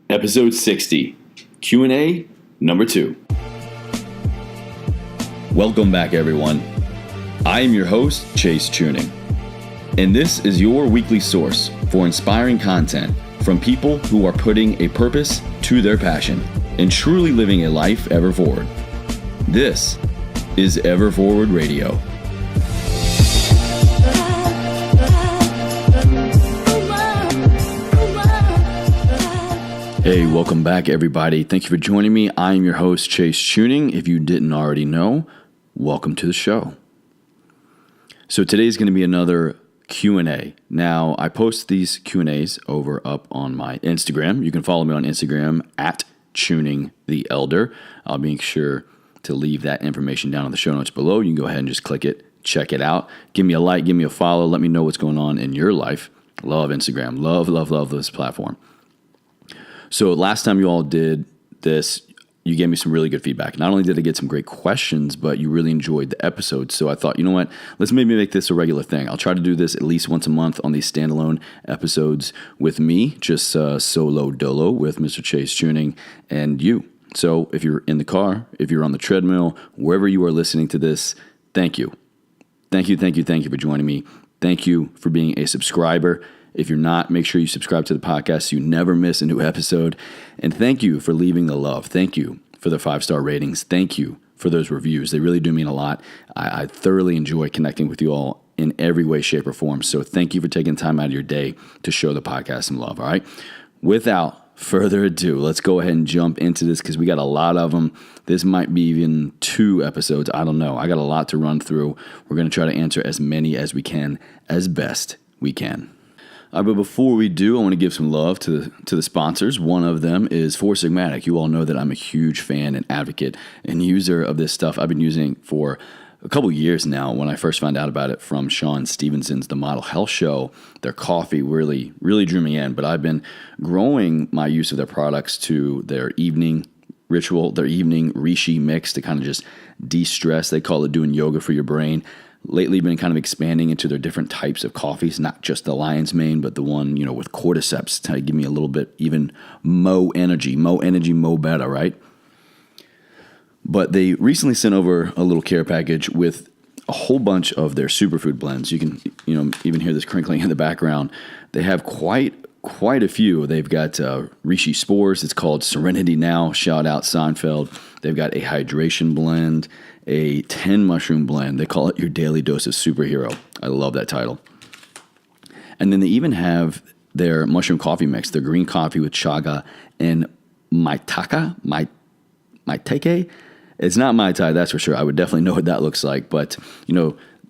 Episode 60, Q&A number 2. Welcome back, everyone. I am your host, Chase Chewning, and this is your weekly source for inspiring content from people who are putting a purpose to their passion and truly living a life ever forward. This is Ever Forward Radio. Hey, welcome back, everybody. Thank you for joining me. I am your host, Chase Chewning. If you didn't already know, welcome to the show. So today's going to be another Q&A. Now, I post these Q&As up on my Instagram. You can follow me on Instagram at ChewningTheElder. I'll make sure to leave that information down in the show notes below. You can go ahead and just click it, check it out. Give me a like, give me a follow. Let me know what's going on in your life. Love Instagram. Love this platform. So last time you all did this, you gave me some really good feedback. Not only did I get some great questions, but you really enjoyed the episode. So I thought, you know what? Let's maybe make this a regular thing. I'll try to do this at least once a month on these standalone episodes with me, just solo dolo with Mr. Chase Chewning and you. So if you're in the car, if you're on the treadmill, wherever you are listening to this, thank you. Thank you for joining me. Thank you for being a subscriber. If you're not, make sure you subscribe to the podcast so you never miss a new episode. And thank you for leaving the love. Thank you for the 5-star ratings. Thank you for those reviews. They really do mean a lot. I thoroughly enjoy connecting with you all in every way, shape, or form. So thank you for taking time out of your day to show the podcast some love, all right? Without further ado, let's go ahead and jump into this because we got a lot of them. This might be even 2 episodes. I don't know. I got a lot to run through. We're going to try to answer as many as we can, as best we can. But before we do, I want to give some love to the sponsors. One of them is Four Sigmatic. You all know that I'm a huge fan and advocate and user of this stuff. I've been using for a couple years now. When I first found out about it from Sean Stevenson's The Model Health Show, their coffee really drew me in. But I've been growing my use of their products to their evening ritual, their evening reishi mix to kind of just de-stress. They call it doing yoga for your brain. Lately been kind of expanding into their different types of coffees, not just the lion's mane, but the one, with cordyceps to give me a little bit even mo energy, mo better, right? But they recently sent over a little care package with a whole bunch of their superfood blends. You can, even hear this crinkling in the background. They have quite a few. They've got reishi spores. It's called Serenity Now. Shout out Seinfeld. They've got a hydration blend, a 10 mushroom blend. They call it your daily dose of superhero. I love that title. And then they even have their mushroom coffee mix, their green coffee with chaga and maitake. It's not Mai Tai, that's for sure. I would definitely know what that looks like. But,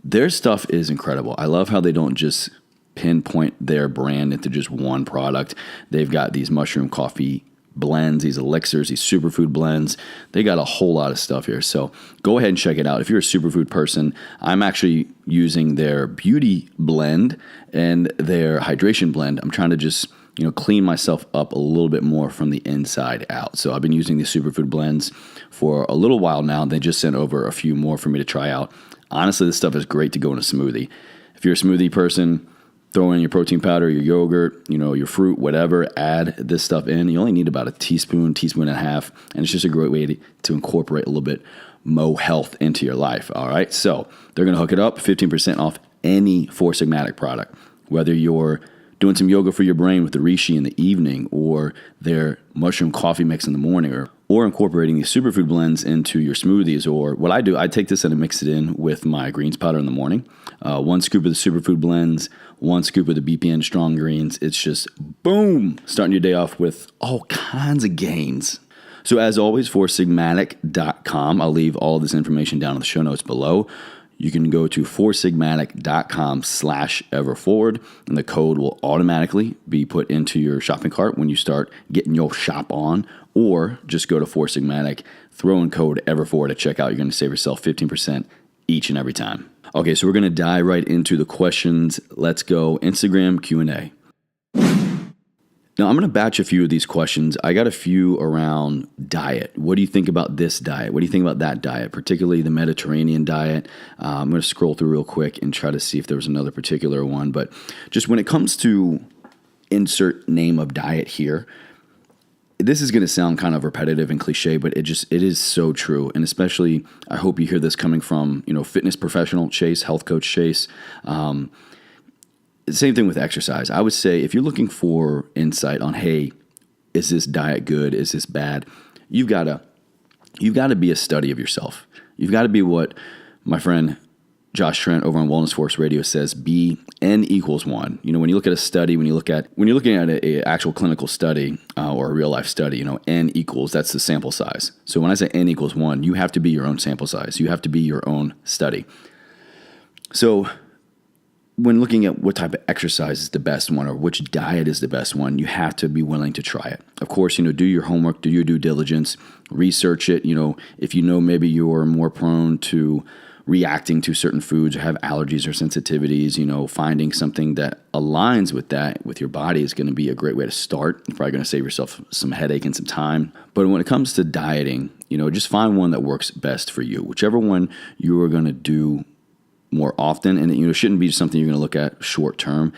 their stuff is incredible. I love how they don't just pinpoint their brand into just one product. They've got these mushroom coffee blends, these elixirs, these superfood blends. They got a whole lot of stuff here. So go ahead and check it out. If you're a superfood person, I'm actually using their beauty blend and their hydration blend. I'm trying to just, clean myself up a little bit more from the inside out. So I've been using these superfood blends for a little while now. They just sent over a few more for me to try out. Honestly, this stuff is great to go in a smoothie. If you're a smoothie person, throw in your protein powder, your yogurt, your fruit, whatever, add this stuff in. You only need about a teaspoon and a half, and it's just a great way to incorporate a little bit mo health into your life, all right? So they're going to hook it up, 15% off any Four Sigmatic product, whether you're doing some yoga for your brain with the reishi in the evening or their mushroom coffee mix in the morning or incorporating these superfood blends into your smoothies. Or what I do, I take this and I mix it in with my greens powder in the morning. 1 scoop of the superfood blends, 1 scoop of the BPN strong greens. It's just boom, starting your day off with all kinds of gains. So as always, foursigmatic.com. I'll leave all of this information down in the show notes below. You can go to foursigmatic.com/everforward, and the code will automatically be put into your shopping cart when you start getting your shop on, or just go to Four Sigmatic, throw in code everforward at checkout. You're going to save yourself 15% each and every time. Okay, so we're going to dive right into the questions. Let's go. Instagram Q&A. Now, I'm going to batch a few of these questions. I got a few around diet. What do you think about this diet? What do you think about that diet, particularly the Mediterranean diet? I'm going to scroll through real quick and try to see if there was another particular one. But just when it comes to insert name of diet here, this is going to sound kind of repetitive and cliche, but it is so true. And especially, I hope you hear this coming from, fitness professional Chase, health coach Chase. Same thing with exercise. I would say if you're looking for insight on, hey, is this diet good? Is this bad? You've got to be a study of yourself. You've got to be what my friend Josh Trent over on Wellness Force Radio says, be N equals 1. When you look at a study, when you're looking at a actual clinical study or a real life study, N equals, that's the sample size. So when I say N equals 1, you have to be your own sample size. You have to be your own study. So when looking at what type of exercise is the best one or which diet is the best one, you have to be willing to try it. Of course, do your homework, do your due diligence, research it. If maybe you're more prone to reacting to certain foods or have allergies or sensitivities, finding something that aligns with that, with your body is going to be a great way to start. You're probably going to save yourself some headache and some time. But when it comes to dieting, just find one that works best for you. Whichever one you are going to do more often, and it shouldn't be something you're going to look at short term.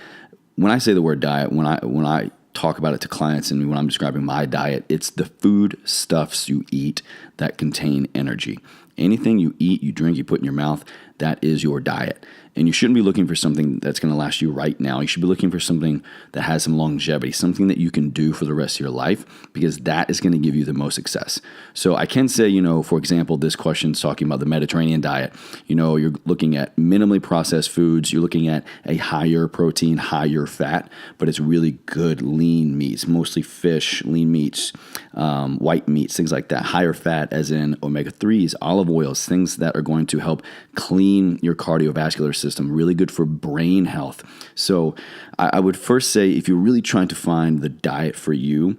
When I say the word diet, when I talk about it to clients and when I'm describing my diet, it's the food stuffs you eat that contain energy. Anything you eat, you drink, you put in your mouth, that is your diet. And you shouldn't be looking for something that's going to last you right now. You should be looking for something that has some longevity, something that you can do for the rest of your life, because that is going to give you the most success. So I can say, for example, this question is talking about the Mediterranean diet. You're looking at minimally processed foods. You're looking at a higher protein, higher fat, but it's really good lean meats, mostly fish, lean meats, white meats, things like that. Higher fat as in omega-3s, olive oils, things that are going to help clean your cardiovascular system, really good for brain health. So I would first say, if you're really trying to find the diet for you,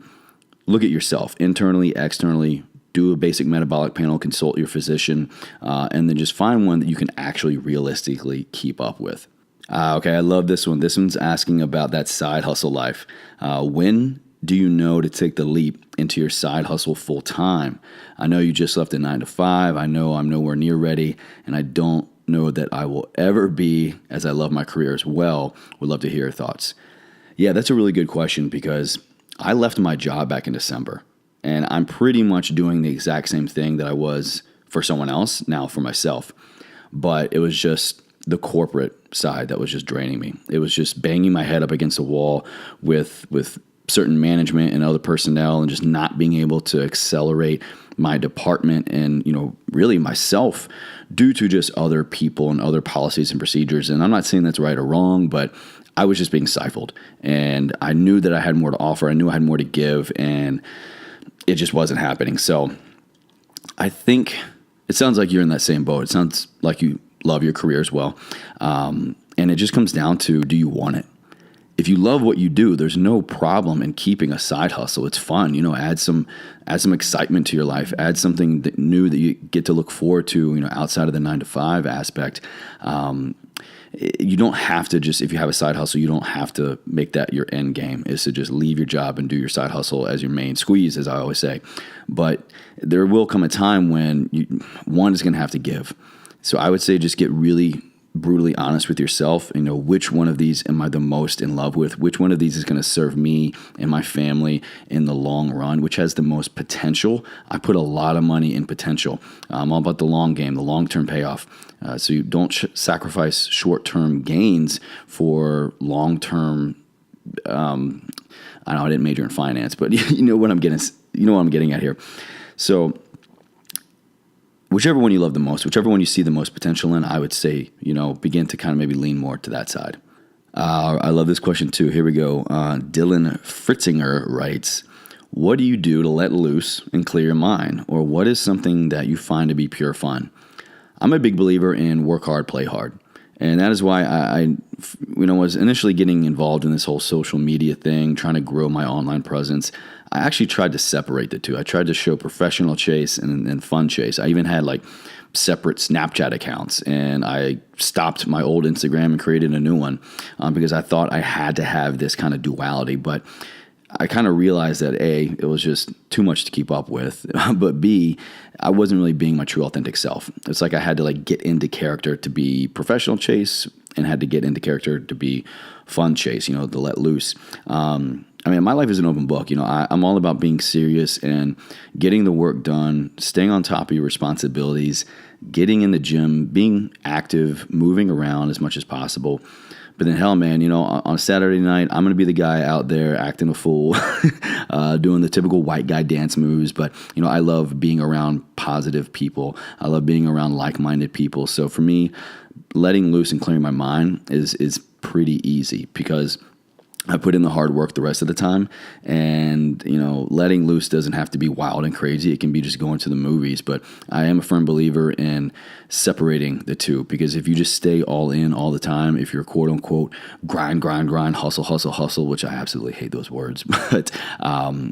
look at yourself internally, externally, do a basic metabolic panel, consult your physician, and then just find one that you can actually realistically keep up with. Okay, I love this one. This one's asking about that side hustle life. When do you know to take the leap into your side hustle full time? I know you just left a 9-to-5. I know I'm nowhere near ready, and I don't know that I will ever be, as I love my career as well. Would love to hear your thoughts. Yeah, that's a really good question, because I left my job back in December, and I'm pretty much doing the exact same thing that I was for someone else now for myself. But it was just the corporate side that was just draining me. It was just banging my head up against the wall with certain management and other personnel, and just not being able to accelerate my department and, really myself, due to just other people and other policies and procedures. And I'm not saying that's right or wrong, but I was just being stifled, and I knew that I had more to offer. I knew I had more to give, and it just wasn't happening. So I think it sounds like you're in that same boat. It sounds like you love your career as well. And it just comes down to, do you want it? If you love what you do, there's no problem in keeping a side hustle. It's fun, add some excitement to your life, add something new that you get to look forward to, outside of the 9-to-5 aspect. You don't have to just, if you have a side hustle, you don't have to make that your end game, is to just leave your job and do your side hustle as your main squeeze, as I always say. But there will come a time when one is going to have to give. So I would say just get really brutally honest with yourself, which one of these am I the most in love with, which one of these is going to serve me and my family in the long run, which has the most potential. I put a lot of money in potential. I'm all about the long game, the long-term payoff. So you don't sacrifice short-term gains for long-term. I didn't major in finance, but you know what I'm getting at here. So whichever one you love the most, whichever one you see the most potential in, I would say, begin to kind of maybe lean more to that side. I love this question too. Here we go. Dylan Fritzinger writes, what do you do to let loose and clear your mind? Or what is something that you find to be pure fun? I'm a big believer in work hard, play hard. And that is why I was initially getting involved in this whole social media thing, trying to grow my online presence. I actually tried to separate the two. I tried to show professional Chase and fun Chase. I even had separate Snapchat accounts, and I stopped my old Instagram and created a new one because I thought I had to have this kind of duality. But I kind of realized that A, it was just too much to keep up with, but B, I wasn't really being my true authentic self. It's like I had to get into character to be professional Chase and had to get into character to be fun Chase, to let loose. I mean, my life is an open book. I'm all about being serious and getting the work done, staying on top of your responsibilities, getting in the gym, being active, moving around as much as possible. But then, hell, man, on a Saturday night, I'm going to be the guy out there acting a fool, doing the typical white guy dance moves. But, I love being around positive people. I love being around like-minded people. So for me, letting loose and clearing my mind is pretty easy because I put in the hard work the rest of the time, and letting loose doesn't have to be wild and crazy. It can be just going to the movies. But I am a firm believer in separating the two, because if you just stay all in all the time, if you're quote unquote grind, hustle, which I absolutely hate those words, but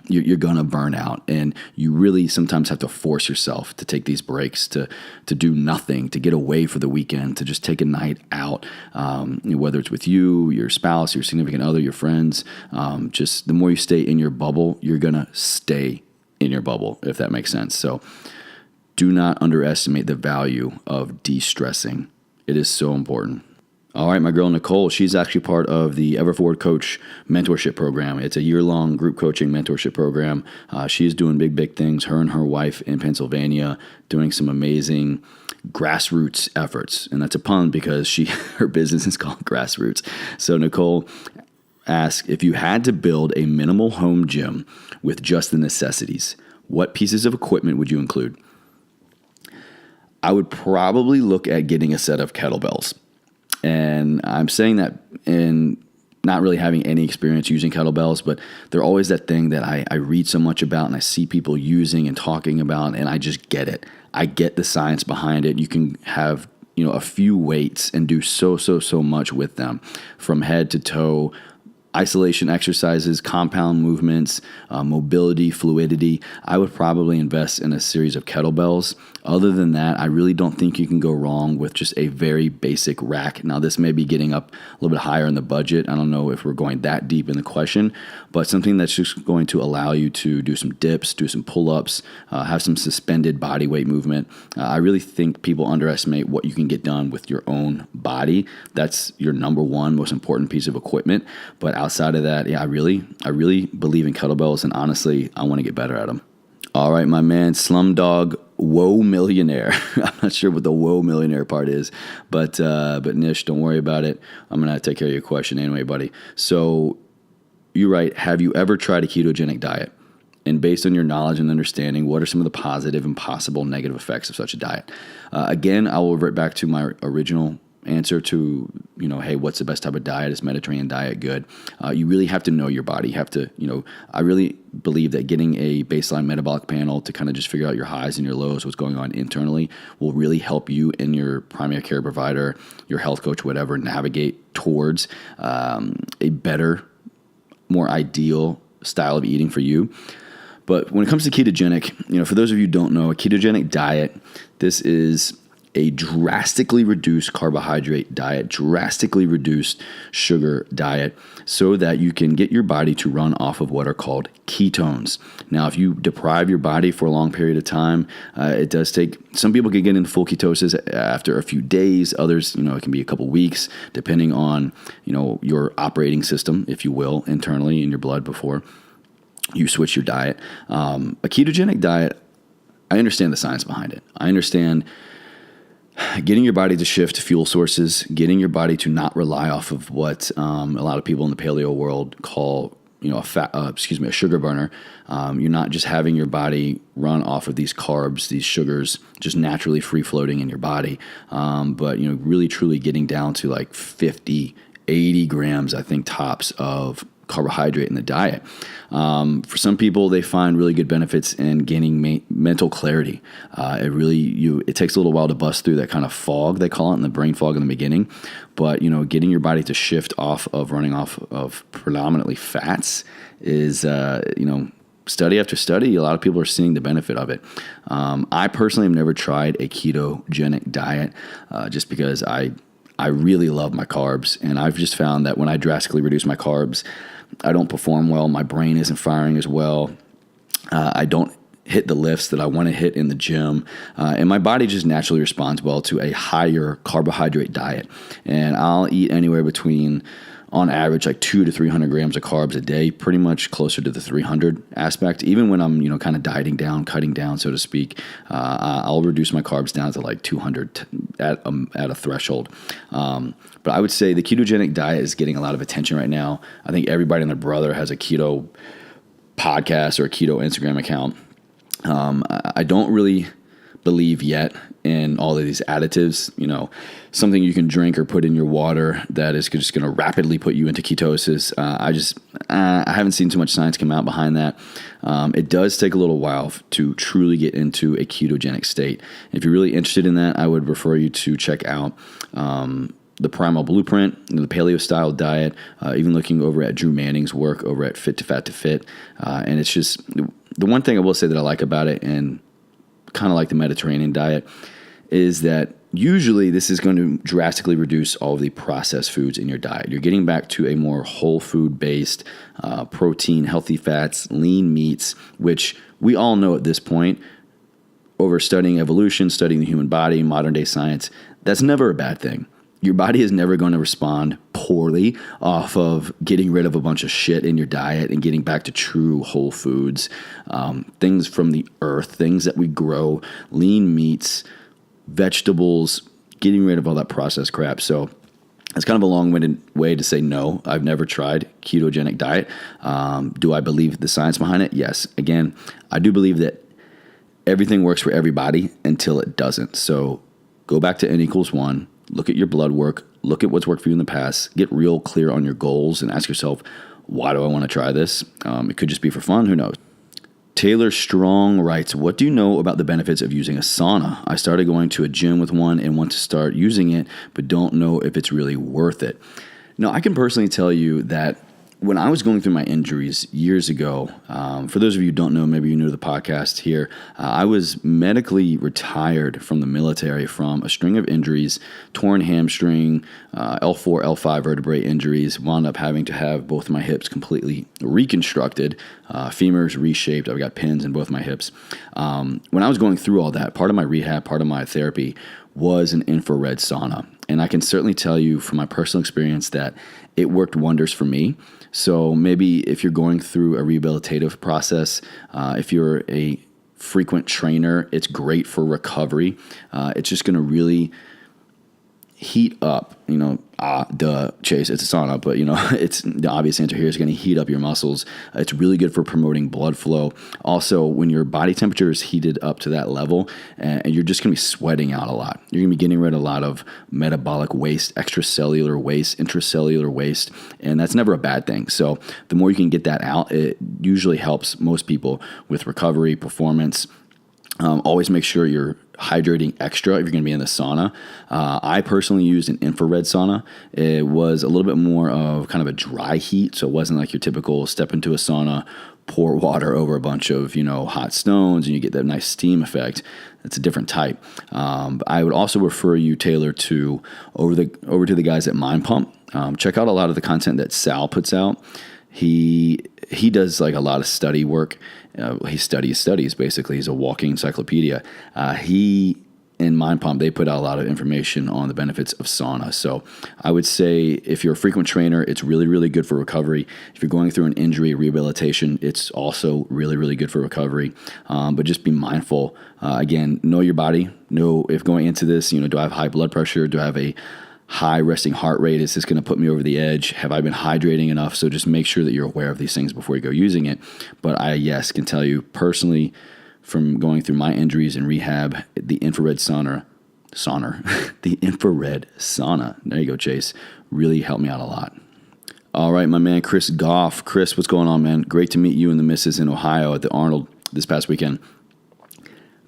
you're gonna burn out, and you really sometimes have to force yourself to take these breaks, to do nothing, to get away for the weekend, to just take a night out, whether it's with you, your spouse, your significant other, your friends. Just the more you stay in your bubble, you're gonna stay in your bubble, if that makes sense. So do not underestimate the value of de-stressing. It is so important. All right, my girl Nicole, she's actually part of the Everforward Coach mentorship program. It's a year-long group coaching mentorship program. She is doing big things, her and her wife in Pennsylvania, doing some amazing grassroots efforts. And that's a pun because her business is called Grassroots. So Nicole asks, if you had to build a minimal home gym with just the necessities, what pieces of equipment would you include? I would probably look at getting a set of kettlebells. And I'm saying that in not really having any experience using kettlebells, but they're always that thing that I read so much about and I see people using and talking about, and I just get it. I get the science behind it. You can have, a few weights and do so much with them, from head to toe, isolation exercises, compound movements, mobility, fluidity. I would probably invest in a series of kettlebells. Other than that, I really don't think you can go wrong with just a very basic rack. Now, this may be getting up a little bit higher in the budget. I don't know if we're going that deep in the question, but something that's just going to allow you to do some dips, do some pull-ups, have some suspended body weight movement. I really think people underestimate what you can get done with your own body. That's your number one most important piece of equipment. But outside of that, I really believe in kettlebells, and honestly, I want to get better at them. All right, my man, Slumdog Whoa Millionaire. I'm not sure what the Whoa Millionaire part is, but Nish, don't worry about it. I'm going to take care of your question anyway, buddy. So you write, have you ever tried a ketogenic diet? And based on your knowledge and understanding, what are some of the positive and possible negative effects of such a diet? Again, I will revert back to my original answer to, hey, what's the best type of diet? Is Mediterranean diet good? You really have to know your body. You have to, I really believe that getting a baseline metabolic panel to kind of just figure out your highs and your lows, what's going on internally, will really help you and your primary care provider, your health coach, whatever, navigate towards a better, more ideal style of eating for you. But when it comes to ketogenic, for those of you who don't know, a ketogenic diet, this is a drastically reduced carbohydrate diet, drastically reduced sugar diet, so that you can get your body to run off of what are called ketones. Now, if you deprive your body for a long period of time, it does take, some people can get into full ketosis after a few days. Others, it can be a couple weeks, depending on, your operating system, if you will, internally in your blood before you switch your diet. A ketogenic diet, I understand the science behind it. I understand getting your body to shift fuel sources, getting your body to not rely off of what a lot of people in the paleo world call, a sugar burner. You're not just having your body run off of these carbs, these sugars, just naturally free floating in your body, but really truly getting down to like 50, 80 grams, I think, tops of carbohydrate in the diet. For some people, they find really good benefits in gaining mental clarity. It takes a little while to bust through that kind of fog, they call it, in the brain fog in the beginning. But, getting your body to shift off of running off of predominantly fats is, study after study, a lot of people are seeing the benefit of it. I personally have never tried a ketogenic diet just because I really love my carbs, and I've just found that when I drastically reduce my carbs, I don't perform well. My brain isn't firing as well. I don't hit the lifts that I want to hit in the gym, and my body just naturally responds well to a higher carbohydrate diet. And I'll eat anywhere between on average like 200 to 300 grams of carbs a day, pretty much closer to the 300 aspect. Even when I'm, kind of dieting down, cutting down, so to speak, I'll reduce my carbs down to like 200 at a threshold. But I would say the ketogenic diet is getting a lot of attention right now. I think everybody and their brother has a keto podcast or a keto Instagram account. I don't really believe yet in all of these additives, something you can drink or put in your water that is just going to rapidly put you into ketosis. I haven't seen too much science come out behind that. It does take a little while to truly get into a ketogenic state. If you're really interested in that, I would refer you to check out the Primal Blueprint, the paleo style diet, even looking over at Drew Manning's work over at Fit to Fat to Fit. And it's just the one thing I will say that I like about it, and kind of like the Mediterranean diet, is that usually this is going to drastically reduce all of the processed foods in your diet. You're getting back to a more whole food based protein, healthy fats, lean meats, which we all know at this point, over studying evolution, studying the human body, modern day science, that's never a bad thing. Your body is never going to respond poorly off of getting rid of a bunch of shit in your diet and getting back to true whole foods, things from the earth, things that we grow, lean meats, vegetables, getting rid of all that processed crap. So it's kind of a long-winded way to say no. I've never tried ketogenic diet. Do I believe the science behind it? Yes. Again, I do believe that everything works for everybody until it doesn't. So go back to N=1. Look at your blood work, look at what's worked for you in the past, get real clear on your goals, and ask yourself, why do I want to try this? It could just be for fun, who knows? Taylor Strong writes, what do you know about the benefits of using a sauna? I started going to a gym with one and want to start using it, but don't know if it's really worth it. Now, I can personally tell you that when I was going through my injuries years ago, for those of you who don't know, maybe you're new to the podcast here, I was medically retired from the military from a string of injuries, torn hamstring, L4, L5 vertebrae injuries, wound up having to have both my hips completely reconstructed, femurs reshaped. I've got pins in both my hips. When I was going through all that, part of my rehab, part of my therapy was an infrared sauna. And I can certainly tell you from my personal experience that it worked wonders for me. So maybe if you're going through a rehabilitative process, if you're a frequent trainer, it's great for recovery. It's just going to really heat up, Chase, it's a sauna, but it's the obvious answer here is going to heat up your muscles. It's really good for promoting blood flow. Also, when your body temperature is heated up to that level, and you're just going to be sweating out a lot. You're going to be getting rid of a lot of metabolic waste, extracellular waste, intracellular waste, and that's never a bad thing. So the more you can get that out, it usually helps most people with recovery, performance. Always make sure you're hydrating extra if you're going to be in the sauna. I personally used an infrared sauna. It was a little bit more of kind of a dry heat, so it wasn't like your typical step into a sauna, pour water over a bunch of hot stones, and you get that nice steam effect. It's a different type. I would also refer you, Taylor, to over to the guys at Mind Pump. Check out a lot of the content that Sal puts out. He does like a lot of study work. He studies basically. He's a walking encyclopedia. He and Mind Pump, they put out a lot of information on the benefits of sauna. So I would say if you're a frequent trainer, it's really, really good for recovery. If you're going through an injury rehabilitation, it's also really, really good for recovery. But just be mindful. Again, know your body. Know if going into this, do I have high blood pressure? Do I have a high resting heart rate? Is this going to put me over the edge? Have I been hydrating enough? So just make sure that you're aware of these things before you go using it. But I, can tell you personally from going through my injuries and rehab, the infrared sauna, the infrared sauna, there you go, Chase, really helped me out a lot. All right, my man, Chris Goff. Chris, what's going on, man? Great to meet you and the missus in Ohio at the Arnold this past weekend.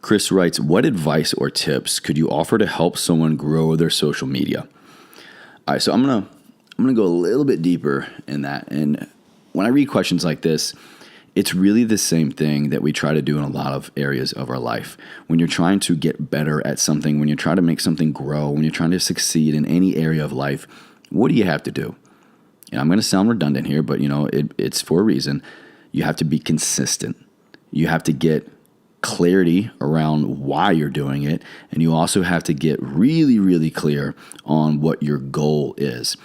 Chris writes, what advice or tips could you offer to help someone grow their social media? All right, so I'm gonna go a little bit deeper in that. And when I read questions like this, it's really the same thing that we try to do in a lot of areas of our life. When you're trying to get better at something, when you're trying to make something grow, when you're trying to succeed in any area of life, what do you have to do? And I'm going to sound redundant here, but it's for a reason. You have to be consistent. You have to get clarity around why you're doing it, and you also have to get really, really clear on what your goal is.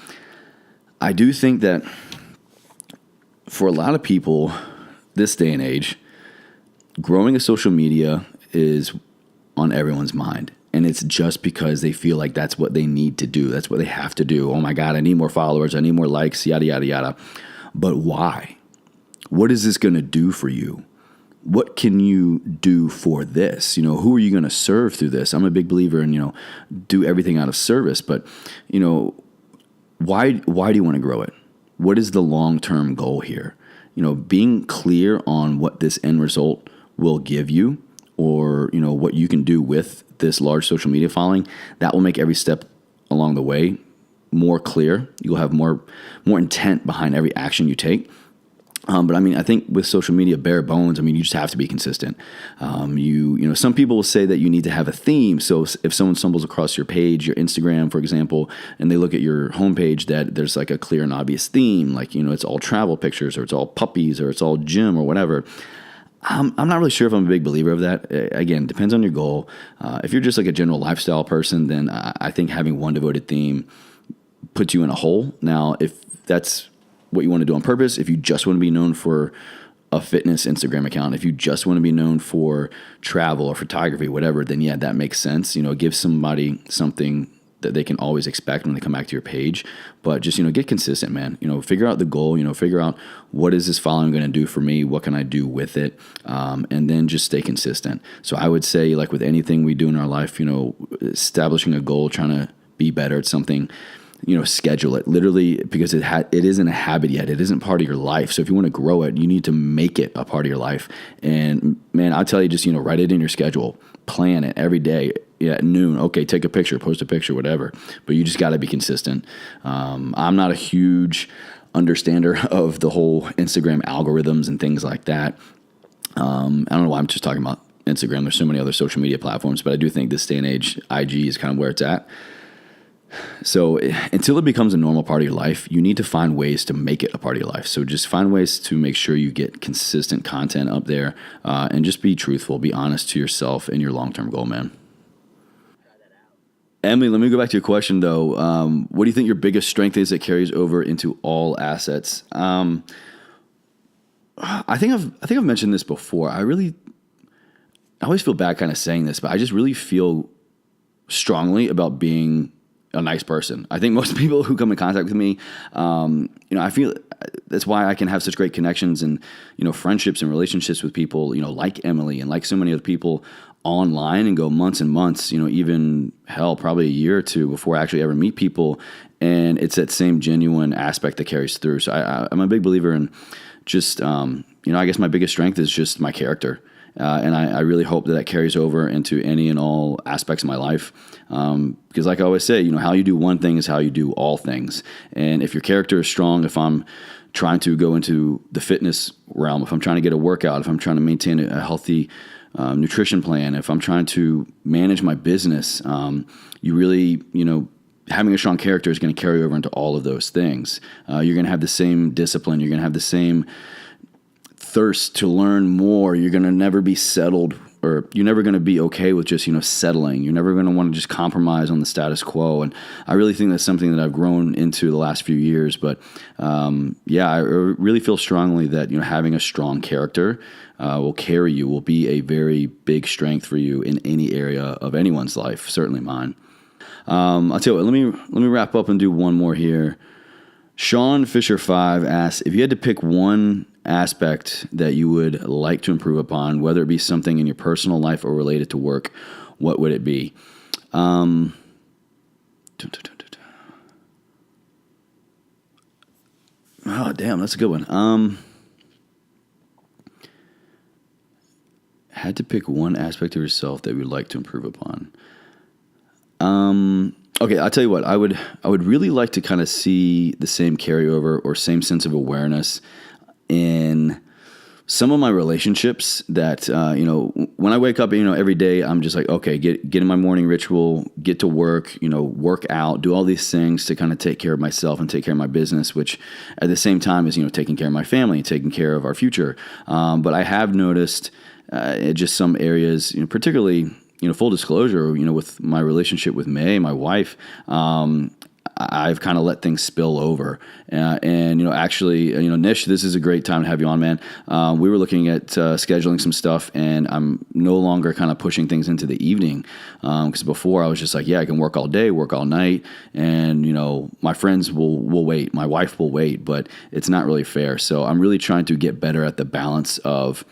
I do think that for a lot of people this day and age, growing a social media is on everyone's mind. And it's just because they feel like that's what they need to do. That's what they have to do. Oh my God, I need more followers. I need more likes, yada, yada, yada. But why? What is this going to do for you? What can you do for this? Who are you going to serve through this? I'm a big believer in, do everything out of service. But, why do you want to grow it? What is the long-term goal here? Being clear on what this end result will give you, or, what you can do with this large social media following, that will make every step along the way more clear. You'll have more intent behind every action you take. But I think with social media, bare bones, you just have to be consistent. Some people will say that you need to have a theme. So if someone stumbles across your page, your Instagram, for example, and they look at your homepage, that there's like a clear and obvious theme, like, it's all travel pictures, or it's all puppies, or it's all gym, or whatever. I'm not really sure if I'm a big believer of that. Again, depends on your goal. If you're just like a general lifestyle person, then I think having one devoted theme puts you in a hole. Now, if that's what you want to do on purpose, if you just want to be known for a fitness Instagram account, if you just want to be known for travel or photography, whatever, then yeah, that makes sense. Give somebody something that they can always expect when they come back to your page. But just, get consistent, man. Figure out the goal, figure out what is this following going to do for me? What can I do with it? And then just stay consistent. So I would say, like with anything we do in our life, establishing a goal, trying to be better at something, schedule it literally, because it isn't a habit yet. It isn't part of your life. So if you want to grow it, you need to make it a part of your life. And man, I'll tell you, just, write it in your schedule, plan it every day. At noon, okay, take a picture, post a picture, whatever. But you just got to be consistent. I'm not a huge understander of the whole Instagram algorithms and things like that. I don't know why I'm just talking about Instagram. There's so many other social media platforms, but I do think this day and age, IG is kind of where it's at. So until it becomes a normal part of your life, you need to find ways to make it a part of your life. So just find ways to make sure you get consistent content up there, and just be truthful, be honest to yourself and your long-term goal, man. Emily, let me go back to your question, though. What do you think your biggest strength is that carries over into all assets? I think I've mentioned this before. I always feel bad kind of saying this, but I just really feel strongly about being a nice person. I think most people who come in contact with me, I feel that's why I can have such great connections and, friendships and relationships with people, like Emily and like so many other people online, and go months and months, even hell, probably a year or two before I actually ever meet people. And it's that same genuine aspect that carries through. So I'm a big believer in just, I guess my biggest strength is just my character. And I really hope that carries over into any and all aspects of my life. Because like I always say, how you do one thing is how you do all things. And if your character is strong, if I'm trying to go into the fitness realm, if I'm trying to get a workout, if I'm trying to maintain a healthy nutrition plan, if I'm trying to manage my business, you really, having a strong character is going to carry over into all of those things. You're going to have the same discipline. You're going to have the same thirst to learn more. You're going to never be settled, or you're never going to be okay with just, settling. You're never going to want to just compromise on the status quo. And I really think that's something that I've grown into the last few years. But I really feel strongly that, having a strong character will carry you, will be a very big strength for you in any area of anyone's life, certainly mine. I'll tell you what, let me wrap up and do one more here. Sean Fisher 5 asks, if you had to pick one aspect that you would like to improve upon, whether it be something in your personal life or related to work, what would it be? Oh, damn, that's a good one. Had to pick one aspect of yourself that you would like to improve upon. Okay, I'll tell you what, I would really like to kind of see the same carryover or same sense of awareness in some of my relationships that, when I wake up, every day, I'm just like, okay, get in my morning ritual, get to work, work out, do all these things to kind of take care of myself and take care of my business, which at the same time is, taking care of my family, taking care of our future. But I have noticed just some areas, particularly, full disclosure, with my relationship with May, my wife, I've kind of let things spill over. And, actually, Nish, this is a great time to have you on, man. We were looking at scheduling some stuff, and I'm no longer kind of pushing things into the evening. Because before I was just like, yeah, I can work all day, work all night. And, my friends will wait. My wife will wait, but it's not really fair. So I'm really trying to get better at the balance of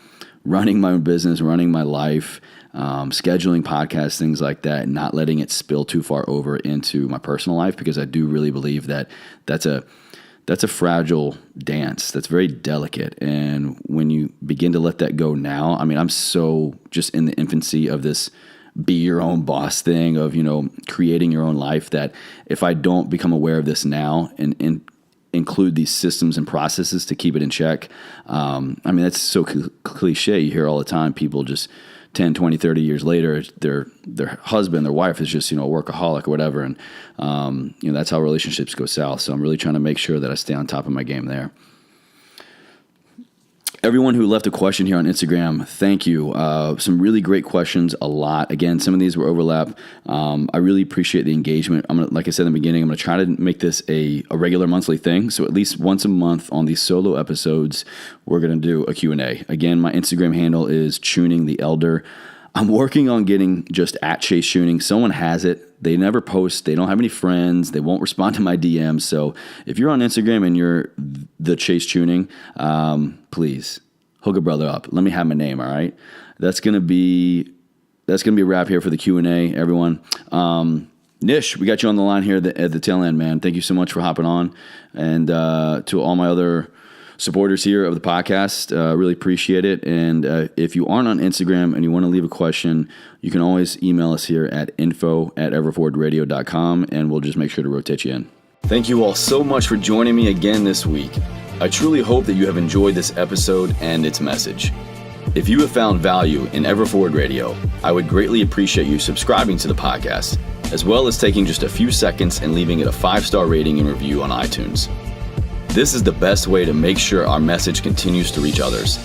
running my own business, running my life, scheduling podcasts, things like that, and not letting it spill too far over into my personal life, because I do really believe that that's a fragile dance. That's very delicate. And when you begin to let that go now, I mean, I'm so just in the infancy of this be your own boss thing of, creating your own life, that if I don't become aware of this now and include these systems and processes to keep it in check. I mean, that's so cliche. You hear all the time, people just 10, 20, 30 years later, their husband, their wife is just, a workaholic or whatever. And, that's how relationships go south. So I'm really trying to make sure that I stay on top of my game there. Everyone who left a question here on Instagram, thank you. Some really great questions, a lot. Again, some of these were overlap. I really appreciate the engagement. Like I said in the beginning, I'm going to try to make this a regular monthly thing. So at least once a month on these solo episodes, we're going to do a Q&A. Again, my Instagram handle is Chewning the Elder. I'm working on getting just at Chase Chewning. Someone has it. They never post. They don't have any friends. They won't respond to my DMs. So if you're on Instagram and you're the Chase Chewning, please hook a brother up. Let me have my name. All right. That's going to be a wrap here for the Q&A, everyone. Nish, we got you on the line here at the tail end, man. Thank you so much for hopping on. And to all my other supporters here of the podcast, really appreciate it. And if you aren't on Instagram and you want to leave a question, you can always email us here at info@everforwardradio.com, and we'll just make sure to rotate you in. Thank you all so much for joining me again this week. I truly hope that you have enjoyed this episode and its message. If you have found value in Everforward Radio, I would greatly appreciate you subscribing to the podcast, as well as taking just a few seconds and leaving it a 5-star rating and review on iTunes. This is the best way to make sure our message continues to reach others.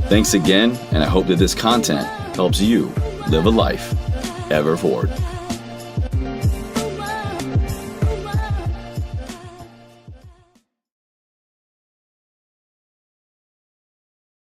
Thanks again, and I hope that this content helps you live a life ever forward.